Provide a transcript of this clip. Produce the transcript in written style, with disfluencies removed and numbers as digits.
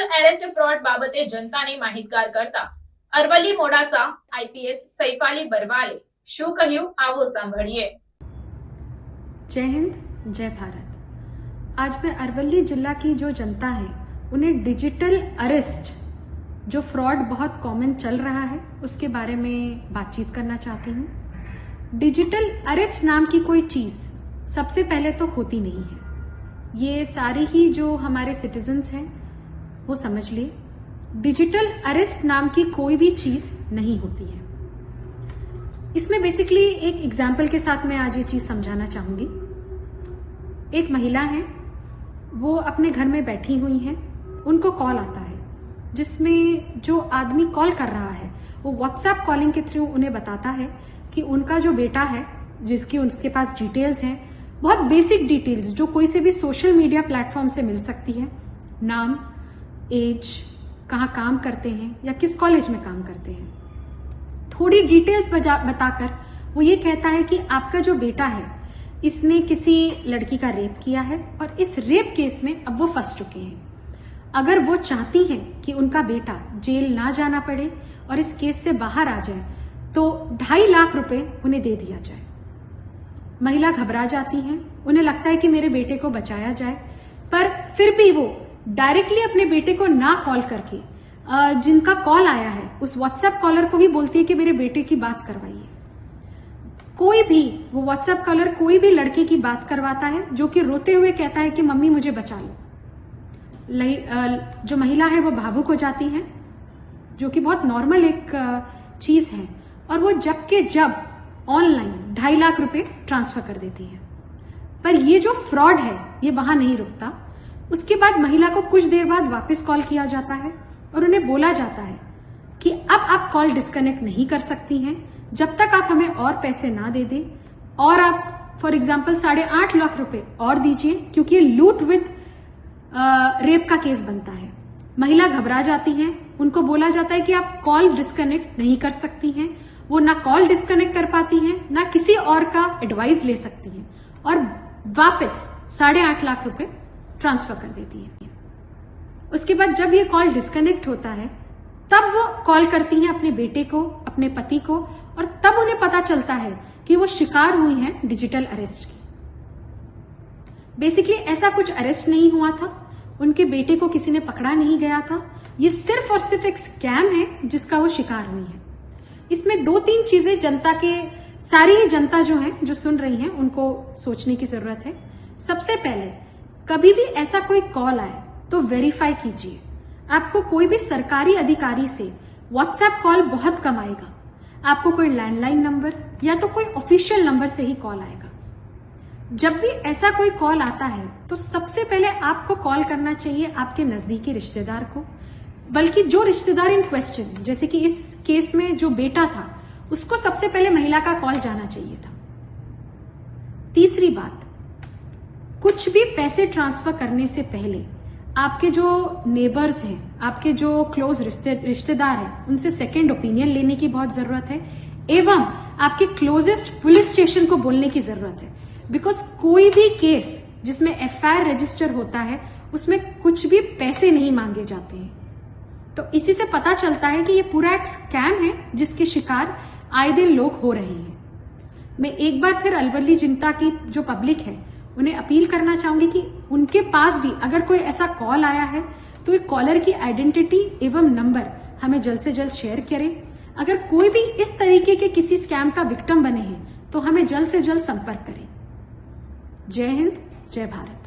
Digital arrest fraud બાબતે જનતાને માહિતગાર કરતા અરવલ્લી મોડાસા આઈપીએસ સૈફાલી બરવાલે શું કહ્યું આવો સાંભળીએ। जय हिंद, जय भारत। आज मैं अरवल्ली जिला की जो जनता है उन्हें डिजिटल अरेस्ट जो फ्रॉड बहुत कॉमन चल रहा है उसके बारे में बातचीत करना चाहती हूँ। डिजिटल अरेस्ट नाम की कोई चीज़ सबसे पहले तो होती नहीं है, ये सारी ही जो हमारे सिटीजन्स हैं वो समझ लिए। डिजिटल अरेस्ट नाम की कोई भी चीज़ नहीं होती है। इसमें बेसिकली एक एग्जाम्पल के साथ मैं आज ये चीज़ समझाना चाहूँगी। एक महिला है, वो अपने घर में बैठी हुई हैं, उनको कॉल आता है जिसमें जो आदमी कॉल कर रहा है वो व्हाट्सएप कॉलिंग के थ्रू उन्हें बताता है कि उनका जो बेटा है जिसकी उसके पास डिटेल्स हैं, बहुत बेसिक डिटेल्स जो कोई से भी सोशल मीडिया प्लेटफॉर्म से मिल सकती है, नाम, एज, कहाँ काम करते हैं या किस कॉलेज में काम करते हैं, थोड़ी डिटेल्स बताकर वो ये कहता है कि आपका जो बेटा है इसने किसी लड़की का रेप किया है और इस रेप केस में अब वो फंस चुके हैं। अगर वो चाहती हैं कि उनका बेटा जेल ना जाना पड़े और इस केस से बाहर आ जाए तो 2.5 लाख रुपए उन्हें दे दिया जाए। महिला घबरा जाती हैं, उन्हें लगता है कि मेरे बेटे को बचाया जाए, पर फिर भी वो डायरेक्टली अपने बेटे को ना कॉल करके जिनका कॉल आया है उस व्हाट्सएप कॉलर को ही बोलती है कि मेरे बेटे की बात करवाइए। कोई भी वो व्हाट्सएप कॉलर कोई भी लड़के की बात करवाता है जो कि रोते हुए कहता है कि मम्मी मुझे बचा लो। जो महिला है वो भावुक हो जाती है, जो कि बहुत नॉर्मल एक चीज है, और वो जब के जब ऑनलाइन 2.5 लाख रुपए ट्रांसफर कर देती है। पर ये जो फ्रॉड है ये वहां नहीं रुकता। उसके बाद महिला को कुछ देर बाद वापस कॉल किया जाता है और उन्हें बोला जाता है कि अब आप कॉल डिस्कनेक्ट नहीं कर सकती हैं जब तक आप हमें और पैसे ना दे दें, और आप फॉर एग्जाम्पल 8.5 लाख रुपए और दीजिए, क्योंकि ये लूट विद रेप का केस बनता है। महिला घबरा जाती हैं, उनको बोला जाता है कि आप कॉल डिस्कनेक्ट नहीं कर सकती हैं। वो ना कॉल डिस्कनेक्ट कर पाती हैं ना किसी और का एडवाइस ले सकती हैं और वापस 8.5 लाख रुपए ट्रांसफर कर देती हैं। उसके बाद जब ये कॉल डिस्कनेक्ट होता है तब वो कॉल करती हैं अपने बेटे को, अपने पति को, और तब उन्हें पता चलता है कि वो शिकार हुई हैं डिजिटल अरेस्ट की। बेसिकली ऐसा कुछ अरेस्ट नहीं हुआ था, उनके बेटे को किसी ने पकड़ा नहीं गया था। ये सिर्फ और सिर्फ एक स्कैम है जिसका वो शिकार हुई है। इसमें 2-3 चीजें जनता के सारी ही जनता जो है जो सुन रही हैं उनको सोचने की जरूरत है। सबसे पहले, कभी भी ऐसा कोई कॉल आए तो वेरीफाई कीजिए। आपको कोई भी सरकारी अधिकारी से व्हाट्सएप कॉल बहुत कम आएगा, आपको कोई लैंडलाइन नंबर या तो कोई ऑफिशियल नंबर से ही कॉल आएगा। जब भी ऐसा कोई कॉल आता है तो सबसे पहले आपको कॉल करना चाहिए आपके नजदीकी रिश्तेदार को, बल्कि जो रिश्तेदार इन क्वेश्चन, जैसे कि इस केस में जो बेटा था उसको सबसे पहले महिला का कॉल जाना चाहिए था। तीसरी बात, कुछ भी पैसे ट्रांसफर करने से पहले आपके जो नेबर्स हैं, आपके जो क्लोज रिश्तेदार हैं, उनसे सेकंड ओपिनियन लेने की बहुत जरूरत है, एवं आपके क्लोजेस्ट पुलिस स्टेशन को बोलने की जरूरत है। बिकॉज कोई भी केस जिसमें एफआईआर रजिस्टर होता है उसमें कुछ भी पैसे नहीं मांगे जाते हैं। तो इसी से पता चलता है कि ये पूरा एक स्कैम है जिसके शिकार आए दिन लोग हो रहे हैं। मैं एक बार फिर अरवल्ली जनता की जो पब्लिक है उन्हें अपील करना चाहूंगी कि उनके पास भी अगर कोई ऐसा कॉल आया है तो एक कॉलर की आइडेंटिटी एवं नंबर हमें जल्द से जल्द शेयर करें। अगर कोई भी इस तरीके के किसी स्कैम का विक्टिम बने हैं तो हमें जल्द से जल्द संपर्क करें। जय हिंद, जय भारत।